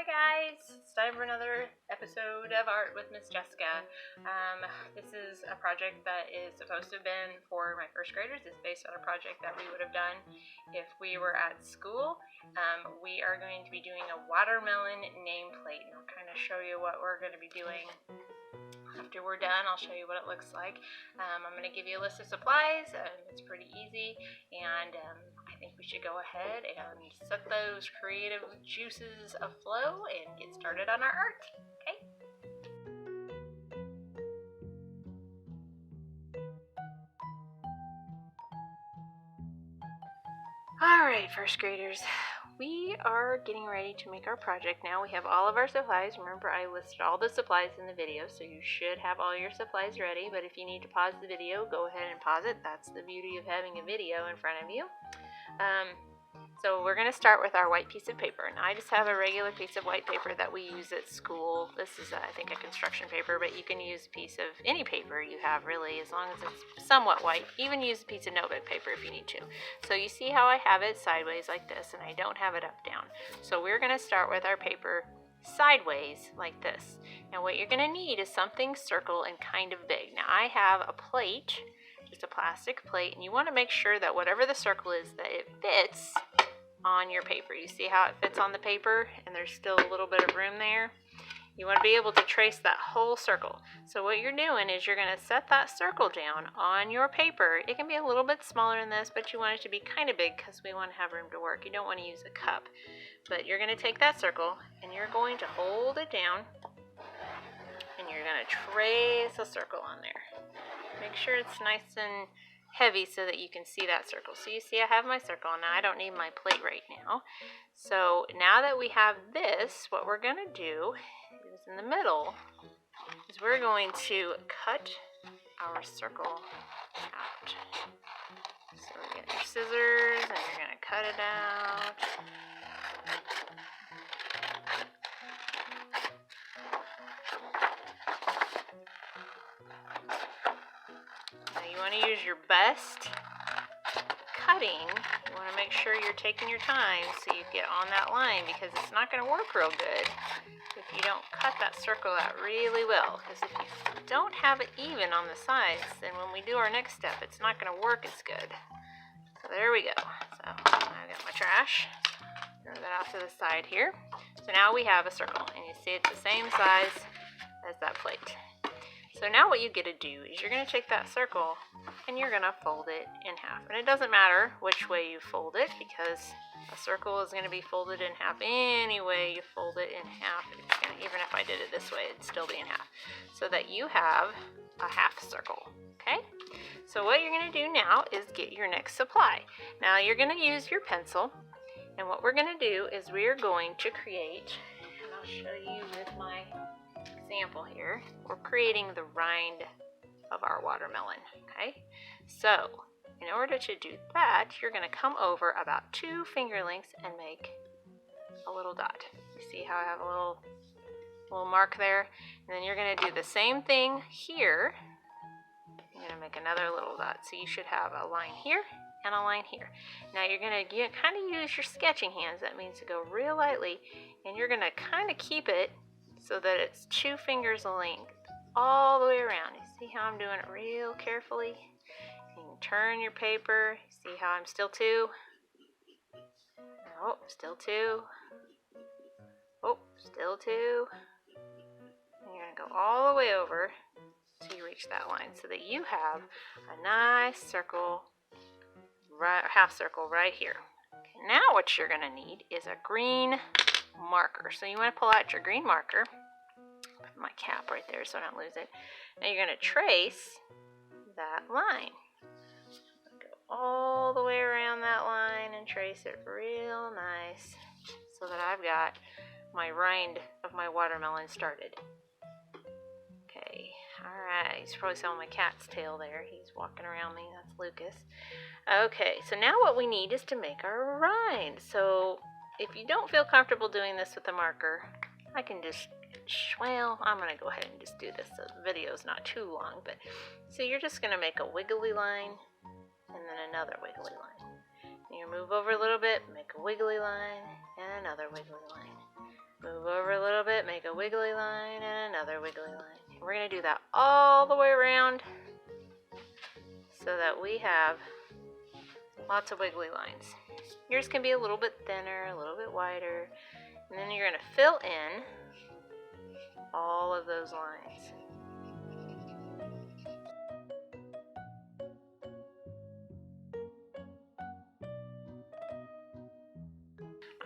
guys, it's time for another episode of Art with Miss Jessica. This is a project that is supposed to have been for my first graders. It's based on a project that we would have done if we were at school. We are going to be doing a watermelon nameplate, and I'll kind of show you what we're going to be doing. After we're done, I'll show you what it looks like. I'm going to give you a list of supplies. It's pretty easy, and I think we should go ahead and set those creative juices aflow and get started on our art. Okay? Alright, first graders, we are getting ready to make our project now. We have all of our supplies. Remember, I listed all the supplies in the video, so you should have all your supplies ready. But if you need to pause the video, go ahead and pause it. That's the beauty of having a video in front of you. So we're going to start with our white piece of paper. Now I just have a regular piece of white paper that we use at school. This is, I think, a construction paper, but you can use a piece of any paper you have, really, as long as it's somewhat white. Even use a piece of notebook paper if you need to. So you see how I have it sideways like this, and I don't have it up down. So we're going to start with our paper sideways like this. Now what you're going to need is something circle and kind of big. Now I have a plate, just a plastic plate, and you want to make sure that whatever the circle is, that it fits on your paper. You see how it fits on the paper, and there's still a little bit of room there? You want to be able to trace that whole circle. So what you're doing is you're going to set that circle down on your paper. It can be a little bit smaller than this, but you want it to be kind of big because we want to have room to work. You don't want to use a cup. But you're going to take that circle, and you're going to hold it down, and you're going to trace a circle on there. Make sure it's nice and heavy so that you can see that circle. So you see I have my circle. Now I don't need my plate right now. So now that we have this, what we're going to do is in the middle is we're going to cut our circle out. So you get your scissors and you're going to cut it out. You want to use your best cutting. You want to make sure you're taking your time so you get on that line, because it's not going to work real good if you don't cut that circle out really well. Because if you don't have it even on the sides, then when we do our next step, it's not going to work as good. So there we go. So I got my trash. Throw that off to the side here. So now we have a circle, and you see it's the same size as that plate. So now what you get to do is you're going to take that circle and you're going to fold it in half. And it doesn't matter which way you fold it, because a circle is going to be folded in half any way you fold it in half. It's going to, even if I did it this way, it'd still be in half. So that you have a half circle. Okay? So what you're going to do now is get your next supply. Now you're going to use your pencil. And what we're going to do is we're going to create, and I'll show you with my example here, we're creating the rind of our watermelon. Okay, so in order to do that, you're going to come over about 2 finger lengths and make a little dot. You see how I have a little mark there? And then you're going to do the same thing here. You're going to make another little dot. So you should have a line here and a line here. Now you're going to kind of use your sketching hands. That means to go real lightly, and you're going to kind of keep it so that it's 2 fingers length all the way around. You see how I'm doing it real carefully? You can turn your paper. See how I'm still 2? Oh, still 2. Oh, still 2. And you're going to go all the way over till you reach that line, so that you have a nice circle, half circle right here. Okay, now what you're going to need is a green marker. So you want to pull out your green marker. Put my cap right there so I don't lose it. Now you're going to trace that line. Go all the way around that line and trace it real nice so that I've got my rind of my watermelon started. Okay, alright, you probably saw my cat's tail there. He's walking around me. That's Lucas. Okay, so now what we need is to make our rind. So if you don't feel comfortable doing this with a marker, I can just, well, I'm going to go ahead and just do this so the video is not too long. But so you're just going to make a wiggly line and then another wiggly line. And you move over a little bit, make a wiggly line and another wiggly line. Move over a little bit, make a wiggly line and another wiggly line. And we're going to do that all the way around so that we have lots of wiggly lines. Yours can be a little bit thinner, a little bit wider, and then you're going to fill in all of those lines.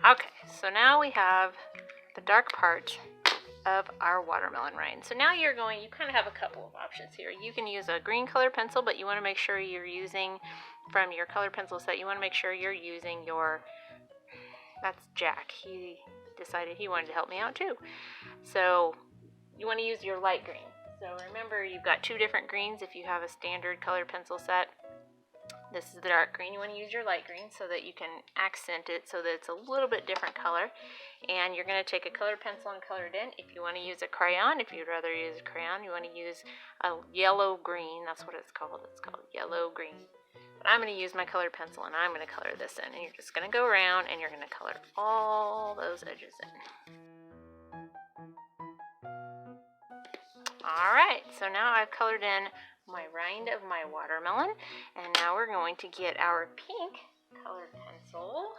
Okay, so now we have the dark part of our watermelon rind. So now you kind of have a couple of options here. You can use a green color pencil, but you want to make sure you're using, from your color pencil set, you want to make sure you're using that's Jack. He decided he wanted to help me out too. So you want to use your light green. So remember, you've got two different greens if you have a standard color pencil set. This is the dark green. You want to use your light green so that you can accent it so that it's a little bit different color. And you're going to take a colored pencil and color it in. If you want to use a crayon, if you'd rather use a crayon, you want to use a yellow green. That's what it's called. It's called yellow green. But I'm going to use my colored pencil and I'm going to color this in. And you're just going to go around and you're going to color all those edges in. Alright, so now I've colored in my rind of my watermelon, and now we're going to get our pink colored pencil,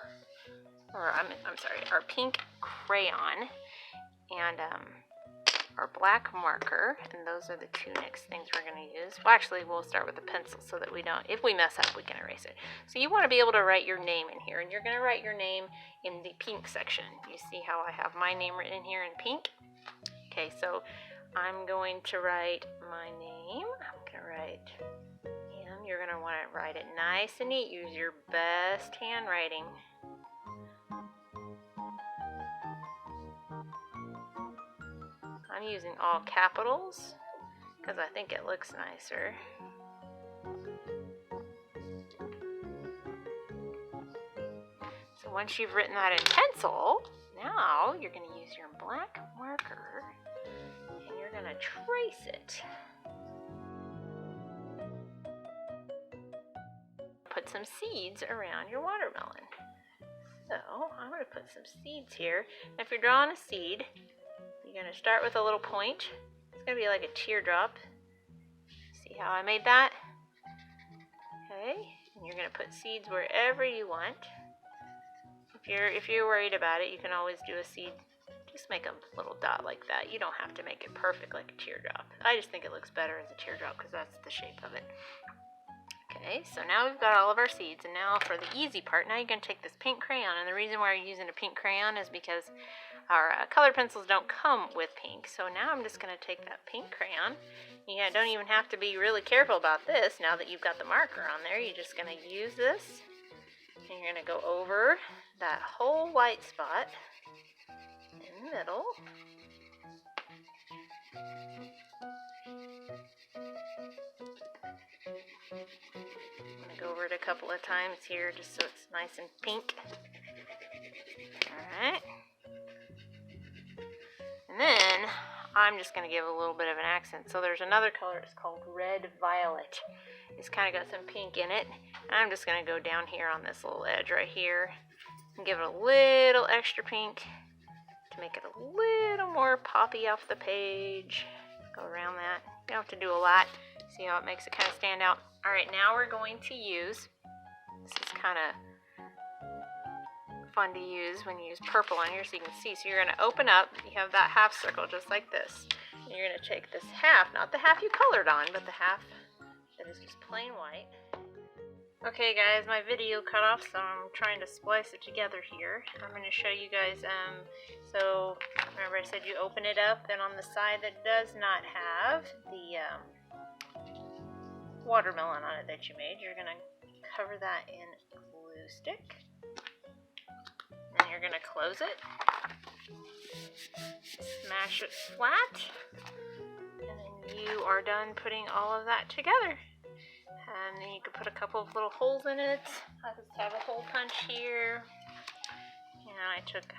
or I'm sorry, our pink crayon, and our black marker, and those are the two next things we're going to use. Well, actually, we'll start with the pencil so that we don't, if we mess up, we can erase it. So you want to be able to write your name in here, and you're going to write your name in the pink section. You see how I have my name written in here in pink? Okay, so I'm going to write my name. I'm going to write him. You're going to want to write it nice and neat. Use your best handwriting. I'm using all capitals because I think it looks nicer. So once you've written that in pencil, now you're going to use your black marker. You're going to trace it. Put some seeds around your watermelon. So I'm going to put some seeds here. Now if you're drawing a seed, you're going to start with a little point. It's going to be like a teardrop. See how I made that? Okay, and you're going to put seeds wherever you want. If you're worried about it, you can always do a seed. Just make a little dot like that. You don't have to make it perfect like a teardrop. I just think it looks better as a teardrop because that's the shape of it. Okay, so now we've got all of our seeds, and now for the easy part, now you're going to take this pink crayon, and the reason why you're using a pink crayon is because our colored pencils don't come with pink. So now I'm just going to take that pink crayon. You don't even have to be really careful about this. Now that you've got the marker on there, you're just going to use this, and you're going to go over that whole white spot in the middle. I'm going to go over it a couple of times here just so it's nice and pink. Alright. And then I'm just going to give a little bit of an accent. So there's another color, it's called red violet. It's kind of got some pink in it. And I'm just going to go down here on this little edge right here and give it a little extra pink to make it a little more poppy off the page. Go around that. You don't have to do a lot. See how it makes it kind of stand out? Alright, now we're going to use, this is kind of fun to use when you use purple on here so you can see. So you're going to open up, you have that half circle just like this. And you're going to take this half, not the half you colored on, but the half that is just plain white. Okay guys, my video cut off, so I'm trying to splice it together here. I'm going to show you guys, so remember I said you open it up, and on the side that does not have the watermelon on it that you made, you're going to cover that in glue stick. And you're going to close it. Smash it flat. And then you are done putting all of that together. And then you can put a couple of little holes in it. I just have a hole punch here. And I took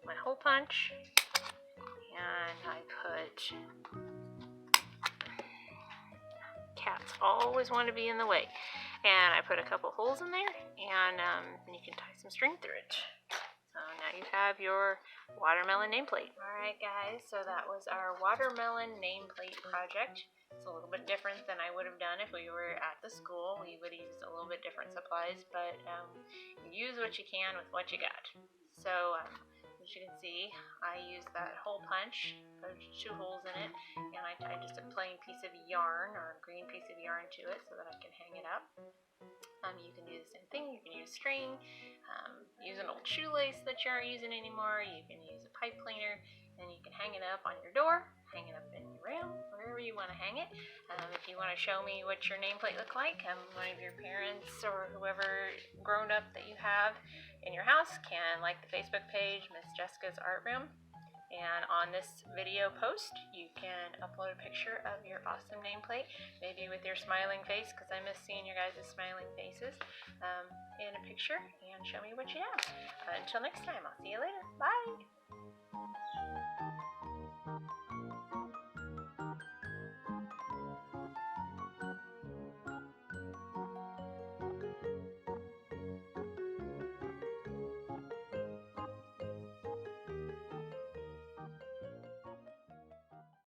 my hole punch and I put, cats always want to be in the way. And I put a couple holes in there, and you can tie some string through it. So now you have your watermelon nameplate. Alright guys, so that was our watermelon nameplate project. It's a little bit different than I would have done if we were at the school. We would use a little bit different supplies, but use what you can with what you got. So as you can see, I used that hole punch. There's 2 holes in it, and I tied just a plain piece of yarn or a green piece of yarn to it so that I can hang it up. You can do the same thing. You can use string, use an old shoelace that you aren't using anymore. You can use a pipe cleaner, and you can hang it up on your door, hang it up in your room, wherever you want to hang it. If you want to show me what your nameplate looked like, one of your parents or whoever grown up that you have in your house can like the Facebook page, Miss Jessica's Art Room. And on this video post, you can upload a picture of your awesome nameplate, maybe with your smiling face, because I miss seeing your guys' smiling faces, in a picture, and show me what you have. Until next time, I'll see you later. Bye!